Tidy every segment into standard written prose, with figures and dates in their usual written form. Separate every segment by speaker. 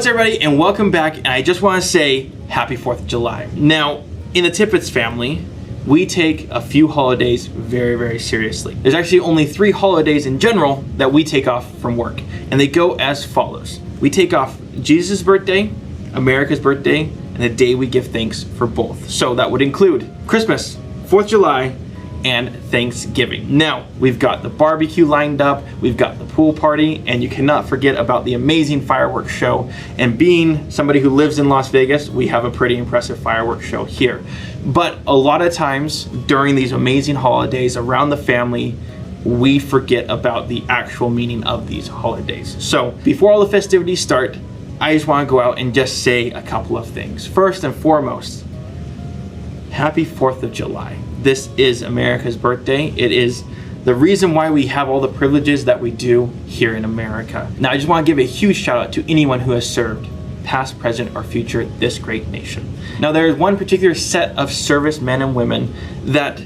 Speaker 1: What's up, everybody, and welcome back. And I just want to say happy 4th of July. Now, in the Tippett's family, we take a few holidays very, very seriously. There's actually only 3 holidays in general that we take off from work, and they go as follows. We take off Jesus' birthday, America's birthday, and the day we give thanks for both. So that would include Christmas, 4th of July, and Thanksgiving. Now, we've got the barbecue lined up, we've got the pool party, and you cannot forget about the amazing fireworks show. And being somebody who lives in Las Vegas, we have a pretty impressive fireworks show here. But a lot of times during these amazing holidays around the family, we forget about the actual meaning of these holidays. So before all the festivities start, I just want to go out and just say a couple of things. First and foremost, happy 4th of July. This is America's birthday. It is the reason why we have all the privileges that we do here in America. Now, I just want to give a huge shout out to anyone who has served, past, present, or future, this great nation. Now, there is one particular set of service men and women that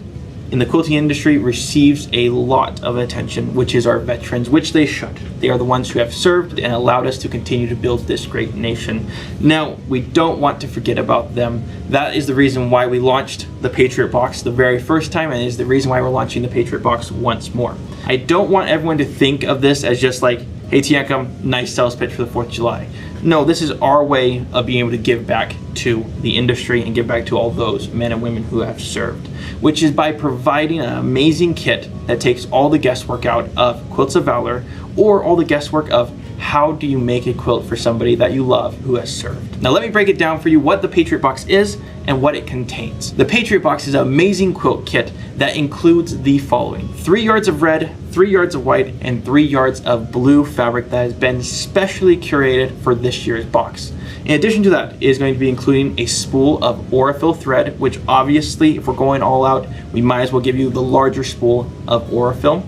Speaker 1: in the quilting industry receives a lot of attention, which is our veterans, which they should. They are the ones who have served and allowed us to continue to build this great nation. Now, we don't want to forget about them. That is the reason why we launched the Patriot Box the very first time, and is the reason why we're launching the Patriot Box once more. I don't want everyone to think of this as just like, hey Tiancum, nice sales pitch for the 4th of July. No, this is our way of being able to give back to the industry and give back to all those men and women who have served, which is by providing an amazing kit that takes all the guesswork out of Quilts of Valor, or all the guesswork of how do you make a quilt for somebody that you love who has served. Now let me break it down for you what the Patriot Box is and what it contains. The Patriot Box is an amazing quilt kit that includes the following: 3 yards of red, 3 yards of white, and 3 yards of blue fabric that has been specially curated for this year's box. In addition to that, it is going to be including a spool of Aurifil thread, which obviously, if we're going all out, we might as well give you the larger spool of Aurifil.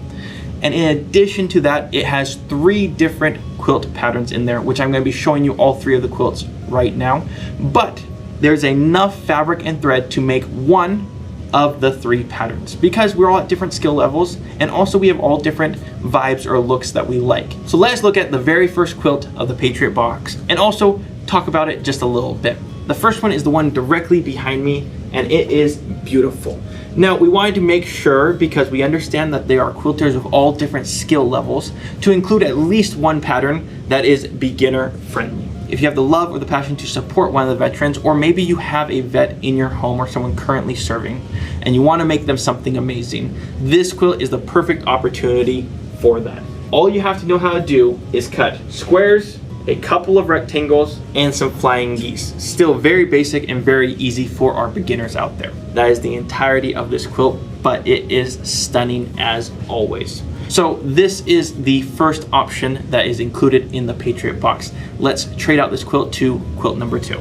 Speaker 1: And in addition to that, it has 3 different quilt patterns in there, which I'm going to be showing you all 3 of the quilts right now. But there's enough fabric and thread to make one of the 3 patterns, because we're all at different skill levels, and also we have all different vibes or looks that we like. So let's look at the very first quilt of the Patriot Box and also talk about it just a little bit. The first one is the one directly behind me, and it is beautiful. Now, we wanted to make sure, because we understand that there are quilters of all different skill levels, to include at least one pattern that is beginner friendly. If you have the love or the passion to support one of the veterans, or maybe you have a vet in your home or someone currently serving and you want to make them something amazing, this quilt is the perfect opportunity for that. All you have to know how to do is cut squares, a couple of rectangles, and some flying geese. Still very basic and very easy for our beginners out there. That is the entirety of this quilt, but it is stunning as always. So this is the first option that is included in the Patriot Box. Let's trade out this quilt to quilt number 2.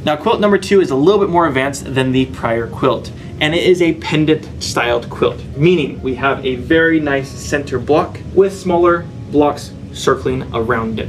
Speaker 1: Now, quilt number 2 is a little bit more advanced than the prior quilt, and it is a pendant styled quilt, meaning we have a very nice center block with smaller blocks circling around it.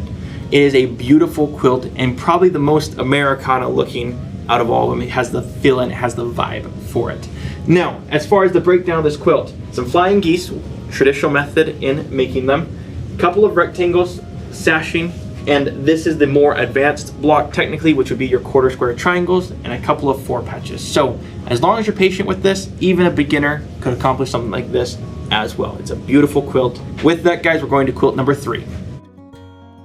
Speaker 1: It is a beautiful quilt and probably the most Americana looking out of all of them. It has the feel and it has the vibe for it. Now, as far as the breakdown of this quilt, some flying geese, traditional method in making them, a couple of rectangles, sashing, and this is the more advanced block technically, which would be your quarter square triangles, and a couple of 4 patches. So as long as you're patient with this, even a beginner could accomplish something like this as well. It's a beautiful quilt. With that, guys, we're going to quilt number 3.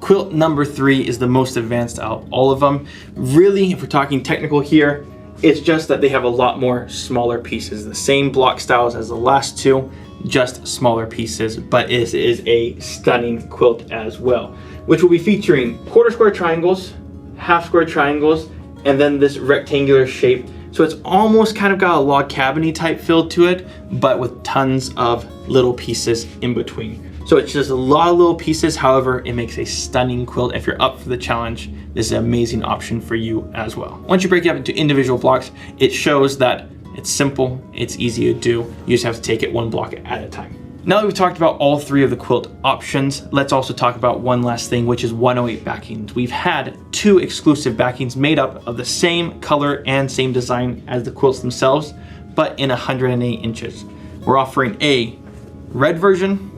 Speaker 1: Quilt number 3 is the most advanced out of all of them. Really, if we're talking technical here, it's just that they have a lot more smaller pieces. The same block styles as the last 2, just smaller pieces, but it is a stunning quilt as well, which will be featuring quarter square triangles, half square triangles, and then this rectangular shape. So it's almost kind of got a log cabin-y type feel to it, but with tons of little pieces in between. So it's just a lot of little pieces. However, it makes a stunning quilt. If you're up for the challenge, this is an amazing option for you as well. Once you break it up into individual blocks, it shows that it's simple, it's easy to do. You just have to take it one block at a time. Now that we've talked about all 3 of the quilt options, let's also talk about one last thing, which is 108 backings. We've had 2 exclusive backings made up of the same color and same design as the quilts themselves, but in 108 inches. We're offering a red version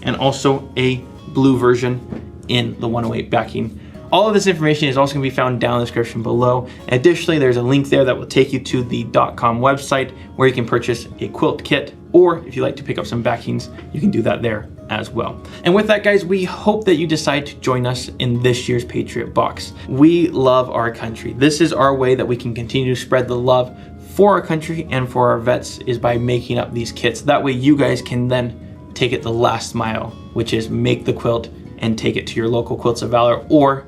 Speaker 1: and also a blue version in the 108 backing. All of this information is also going to be found down in the description below. Additionally, there's a link there that will take you to the .com website where you can purchase a quilt kit, or if you like to pick up some backings, you can do that there as well. And with that, guys, we hope that you decide to join us in this year's Patriot Box. We love our country. This is our way that we can continue to spread the love for our country and for our vets, is by making up these kits. That way you guys can then take it the last mile, which is make the quilt and take it to your local Quilts of Valor, or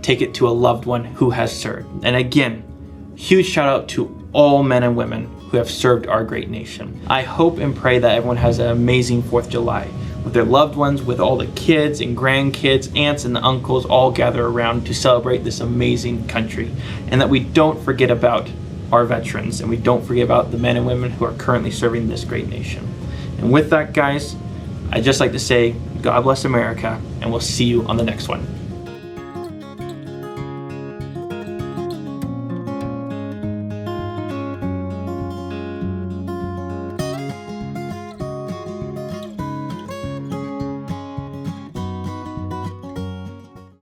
Speaker 1: take it to a loved one who has served. And again, huge shout out to all men and women who have served our great nation. I hope and pray that everyone has an amazing 4th of July with their loved ones, with all the kids and grandkids, aunts and uncles all gather around to celebrate this amazing country, and that we don't forget about our veterans and we don't forget about the men and women who are currently serving this great nation. And with that, guys, I'd just like to say, God bless America, and we'll see you on the next one.